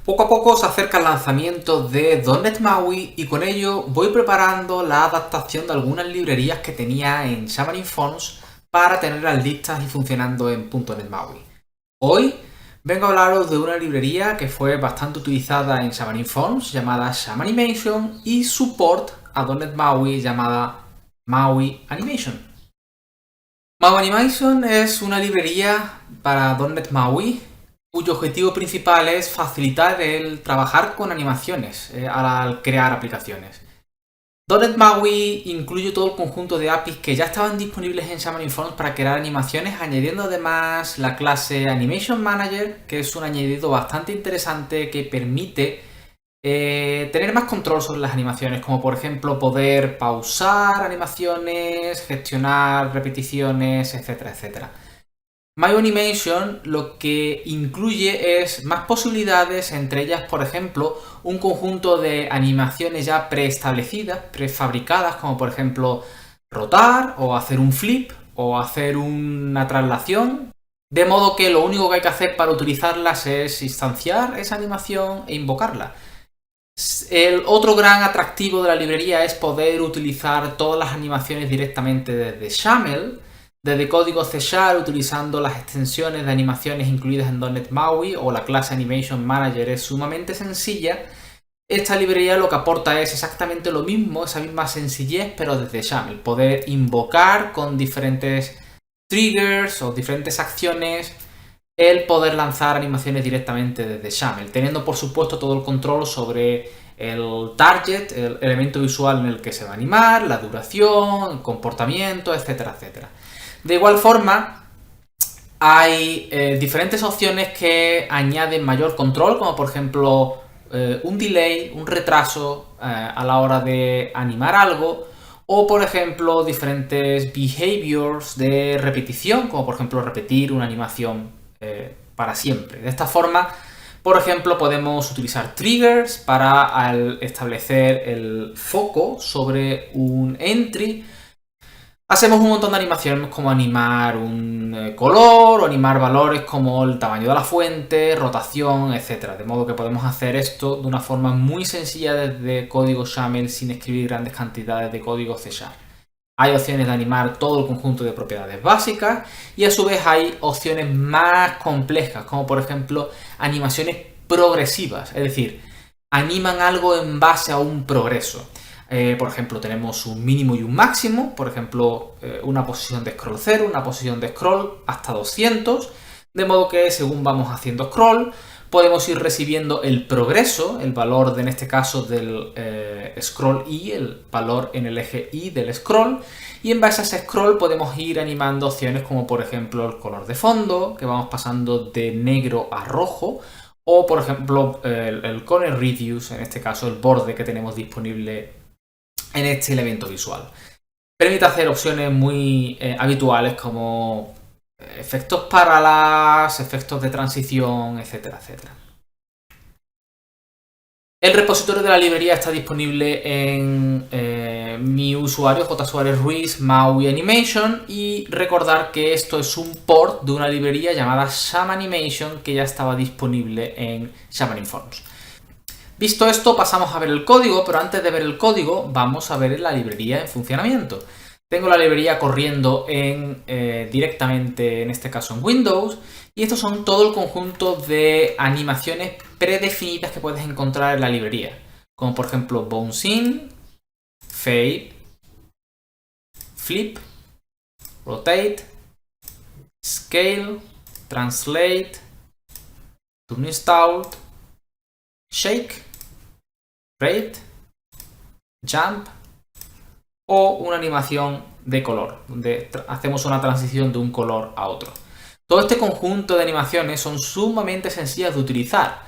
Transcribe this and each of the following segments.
Poco a poco se acerca el lanzamiento de .NET MAUI y con ello voy preparando la adaptación de algunas librerías que tenía en Xamarin Forms para tenerlas listas y funcionando en .NET MAUI. Hoy vengo a hablaros de una librería que fue bastante utilizada en Xamarin Forms llamada Xamanimation y support a .NET MAUI llamada MAUI Animation. MAUI Animation es una librería para .NET MAUI cuyo objetivo principal es facilitar el trabajar con animaciones al crear aplicaciones. .NET MAUI incluye todo el conjunto de APIs que ya estaban disponibles en Xamarin Forms para crear animaciones, añadiendo además la clase Animation Manager, que es un añadido bastante interesante que permite tener más control sobre las animaciones, como por ejemplo poder pausar animaciones, gestionar repeticiones, etcétera, etcétera. MAUI Animation lo que incluye es más posibilidades, entre ellas, por ejemplo, un conjunto de animaciones ya preestablecidas, prefabricadas, como por ejemplo rotar, o hacer un flip, o hacer una traslación, de modo que lo único que hay que hacer para utilizarlas es instanciar esa animación e invocarla. El otro gran atractivo de la librería es poder utilizar todas las animaciones directamente desde XAML, desde código C# utilizando las extensiones de animaciones incluidas en .NET MAUI o la clase Animation Manager es sumamente sencilla. Esta librería lo que aporta es exactamente lo mismo, esa misma sencillez, pero desde XAML. Poder invocar con diferentes triggers o diferentes acciones el poder lanzar animaciones directamente desde XAML, teniendo por supuesto todo el control sobre el target, el elemento visual en el que se va a animar, la duración, el comportamiento, etcétera, etcétera. De igual forma, hay diferentes opciones que añaden mayor control, como por ejemplo un delay, un retraso a la hora de animar algo, o por ejemplo diferentes behaviors de repetición, como por ejemplo repetir una animación para siempre. De esta forma, por ejemplo, podemos utilizar triggers para establecer el foco sobre un entry. Hacemos un montón de animaciones como animar un color o animar valores como el tamaño de la fuente, rotación, etc. De modo que podemos hacer esto de una forma muy sencilla desde código XAML sin escribir grandes cantidades de código C#. Hay opciones de animar todo el conjunto de propiedades básicas y a su vez hay opciones más complejas, como por ejemplo animaciones progresivas, es decir, animan algo en base a un progreso. Por ejemplo, tenemos un mínimo y un máximo, por ejemplo, una posición de scroll 0, una posición de scroll hasta 200, de modo que según vamos haciendo scroll, podemos ir recibiendo el progreso, el valor en este caso del scroll y, el valor en el eje y del scroll, y en base a ese scroll podemos ir animando opciones como por ejemplo el color de fondo, que vamos pasando de negro a rojo, o por ejemplo el corner radius, en este caso el borde que tenemos disponible en este elemento visual. Permite hacer opciones muy habituales como efectos parallax, efectos de transición, etcétera, etcétera. El repositorio de la librería está disponible en mi usuario JSuarez-Ruiz MAUI Animation y recordar que esto es un port de una librería llamada Xamanimation que ya estaba disponible en Xamarin Forms. Visto esto, pasamos a ver el código, pero antes de ver el código vamos a ver la librería en funcionamiento. Tengo la librería corriendo directamente, en este caso en Windows, y estos son todo el conjunto de animaciones predefinidas que puedes encontrar en la librería, como por ejemplo Bounce In, Fade, Flip, Rotate, Scale, Translate, Turn Installed, Shake, Rate, Jump o una animación de color, donde hacemos una transición de un color a otro. Todo este conjunto de animaciones son sumamente sencillas de utilizar.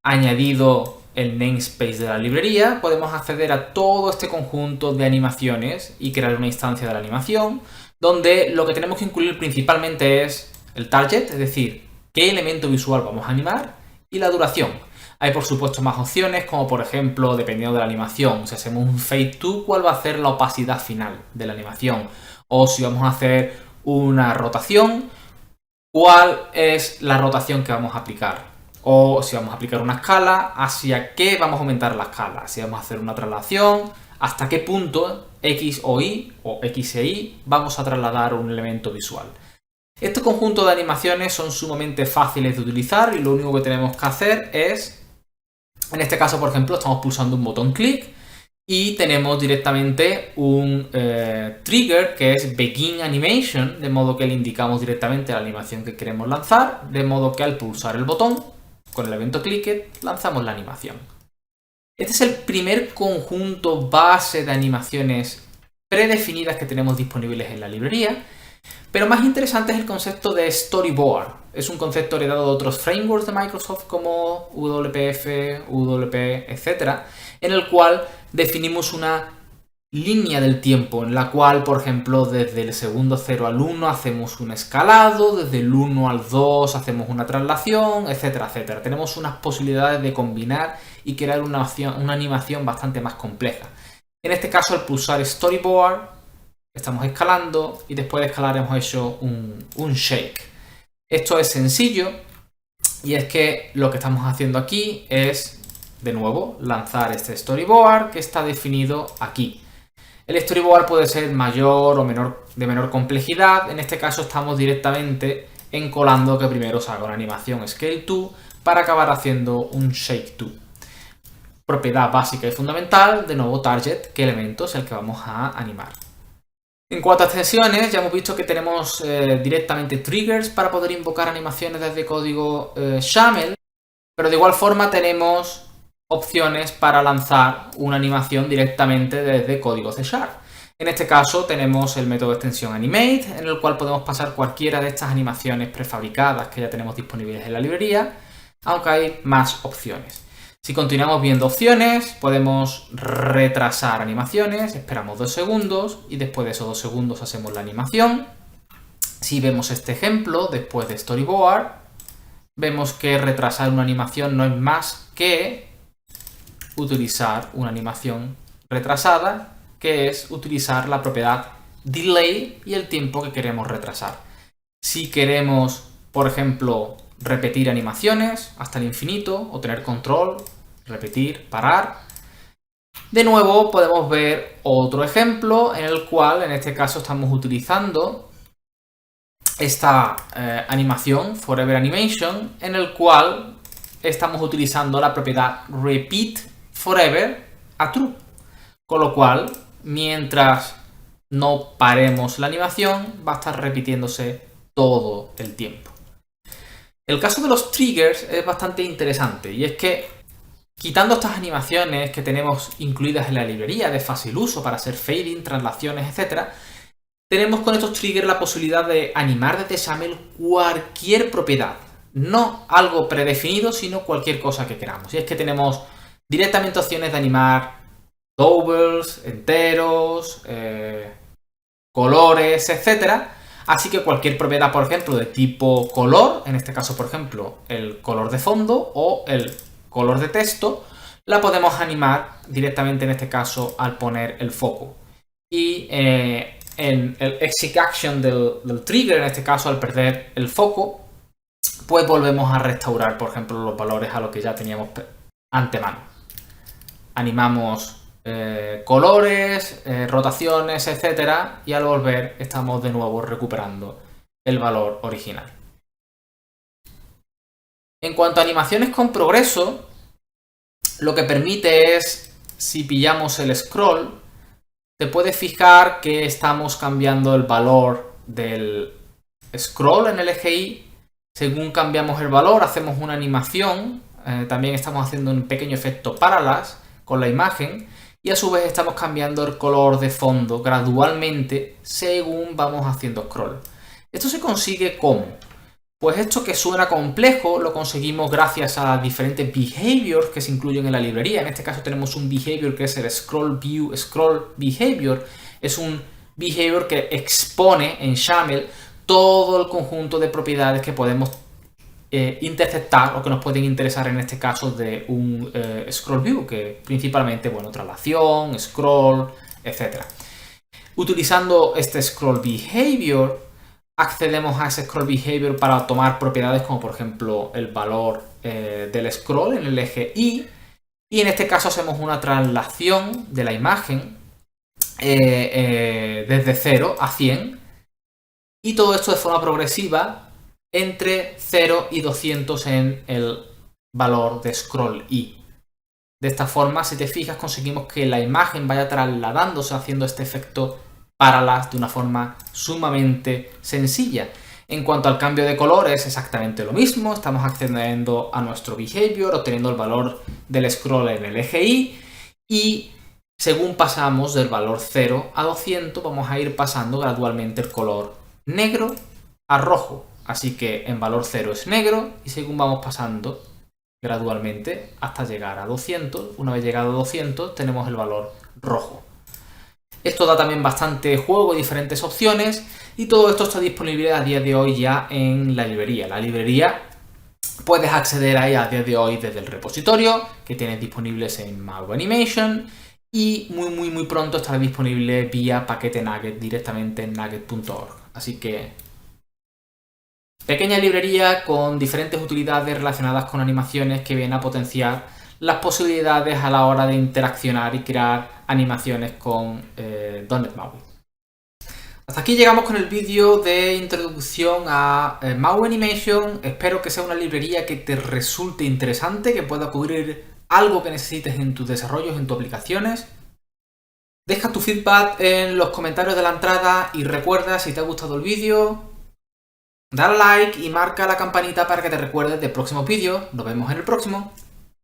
Añadido el namespace de la librería, podemos acceder a todo este conjunto de animaciones y crear una instancia de la animación, donde lo que tenemos que incluir principalmente es el target, es decir, qué elemento visual vamos a animar, y la duración. Hay por supuesto más opciones, como por ejemplo, dependiendo de la animación, si hacemos un Fade to, cuál va a ser la opacidad final de la animación, o si vamos a hacer una rotación, cuál es la rotación que vamos a aplicar. O si vamos a aplicar una escala, hacia qué vamos a aumentar la escala. Si vamos a hacer una traslación, hasta qué punto X o Y, o X e Y, vamos a trasladar un elemento visual. Este conjunto de animaciones son sumamente fáciles de utilizar y lo único que tenemos que hacer es, en este caso por ejemplo, estamos pulsando un botón clic y tenemos directamente un trigger que es Begin Animation, de modo que le indicamos directamente la animación que queremos lanzar, de modo que al pulsar el botón, con el evento click, lanzamos la animación. Este es el primer conjunto base de animaciones predefinidas que tenemos disponibles en la librería. Pero más interesante es el concepto de storyboard. Es un concepto heredado de otros frameworks de Microsoft como WPF, WP, etc., en el cual definimos una línea del tiempo en la cual, por ejemplo, desde el segundo 0 al 1 hacemos un escalado, desde el 1 al 2 hacemos una traslación, etcétera, etcétera. Tenemos unas posibilidades de combinar y crear una animación bastante más compleja. En este caso, al pulsar storyboard, estamos escalando y después de escalar hemos hecho un shake. Esto es sencillo y es que lo que estamos haciendo aquí es, de nuevo, lanzar este storyboard que está definido aquí. El storyboard puede ser mayor o de menor complejidad. En este caso estamos directamente encolando que primero se haga una animación Scale To para acabar haciendo un Shake To. Propiedad básica y fundamental, de nuevo target, qué elemento es el que vamos a animar. En cuanto a extensiones, ya hemos visto que tenemos directamente triggers para poder invocar animaciones desde código XAML, pero de igual forma tenemos opciones para lanzar una animación directamente desde código C#. En este caso tenemos el método de extensión animate, en el cual podemos pasar cualquiera de estas animaciones prefabricadas que ya tenemos disponibles en la librería, aunque hay más opciones. Si continuamos viendo opciones, podemos retrasar animaciones, esperamos 2 segundos y después de esos 2 segundos hacemos la animación. Si vemos este ejemplo, después de storyboard, vemos que retrasar una animación no es más que utilizar una animación retrasada, que es utilizar la propiedad delay y el tiempo que queremos retrasar. Si queremos, por ejemplo, repetir animaciones hasta el infinito o tener control, repetir, parar. De nuevo podemos ver otro ejemplo en el cual en este caso estamos utilizando esta animación Forever Animation, en el cual estamos utilizando la propiedad Repeat Forever a True, con lo cual mientras no paremos la animación va a estar repitiéndose todo el tiempo. El caso de los triggers es bastante interesante y es que quitando estas animaciones que tenemos incluidas en la librería de fácil uso para hacer fading, traslaciones, etc., tenemos con estos triggers la posibilidad de animar desde XAML cualquier propiedad. No algo predefinido, sino cualquier cosa que queramos. Y es que tenemos directamente opciones de animar doubles, enteros, colores, etc. Así que cualquier propiedad, por ejemplo, de tipo color, en este caso, por ejemplo, el color de fondo o el color de texto, la podemos animar directamente en este caso al poner el foco. Y en el exit action del trigger, en este caso al perder el foco, pues volvemos a restaurar, por ejemplo, los valores a los que ya teníamos antemano. Animamos colores, rotaciones, etcétera, y al volver estamos de nuevo recuperando el valor original. En cuanto a animaciones con progreso, lo que permite es, si pillamos el scroll, te puedes fijar que estamos cambiando el valor del scroll en el eje Y. Según cambiamos el valor, hacemos una animación. También estamos haciendo un pequeño efecto parallax con la imagen. Y a su vez estamos cambiando el color de fondo gradualmente según vamos haciendo scroll. ¿Esto se consigue cómo? Pues esto que suena complejo lo conseguimos gracias a diferentes behaviors que se incluyen en la librería. En este caso tenemos un behavior que es el scroll view scroll behavior. Es un behavior que expone en XAML todo el conjunto de propiedades que podemos interceptar o que nos pueden interesar en este caso de un scroll view, que principalmente, bueno, traslación, scroll, etc. Utilizando este scroll behavior accedemos a ese scroll behavior para tomar propiedades como por ejemplo el valor del scroll en el eje Y. Y en este caso hacemos una traslación de la imagen desde 0 a 100. Y todo esto de forma progresiva entre 0 y 200 en el valor de scroll Y. De esta forma, si te fijas, conseguimos que la imagen vaya trasladándose haciendo este efecto parallax de una forma sumamente sencilla. En cuanto al cambio de color es exactamente lo mismo, estamos accediendo a nuestro behavior, obteniendo el valor del scroll en el eje Y y según pasamos del valor 0 a 200 vamos a ir pasando gradualmente el color negro a rojo. Así que en valor 0 es negro y según vamos pasando gradualmente hasta llegar a 200, una vez llegado a 200 tenemos el valor rojo. Esto da también bastante juego y diferentes opciones y todo esto está disponible a día de hoy ya en la librería. La librería puedes acceder ahí a día de hoy desde el repositorio que tienes disponibles en Maui Animation y muy pronto estará disponible vía paquete Nugget directamente en nugget.org. Así que pequeña librería con diferentes utilidades relacionadas con animaciones que vienen a potenciar las posibilidades a la hora de interaccionar y crear animaciones con .NET MAUI. Hasta aquí llegamos con el vídeo de introducción a Maui Animation. Espero que sea una librería que te resulte interesante, que pueda cubrir algo que necesites en tus desarrollos, en tus aplicaciones. Deja tu feedback en los comentarios de la entrada y recuerda, si te ha gustado el vídeo, dale like y marca la campanita para que te recuerdes del próximo vídeo. Nos vemos en el próximo.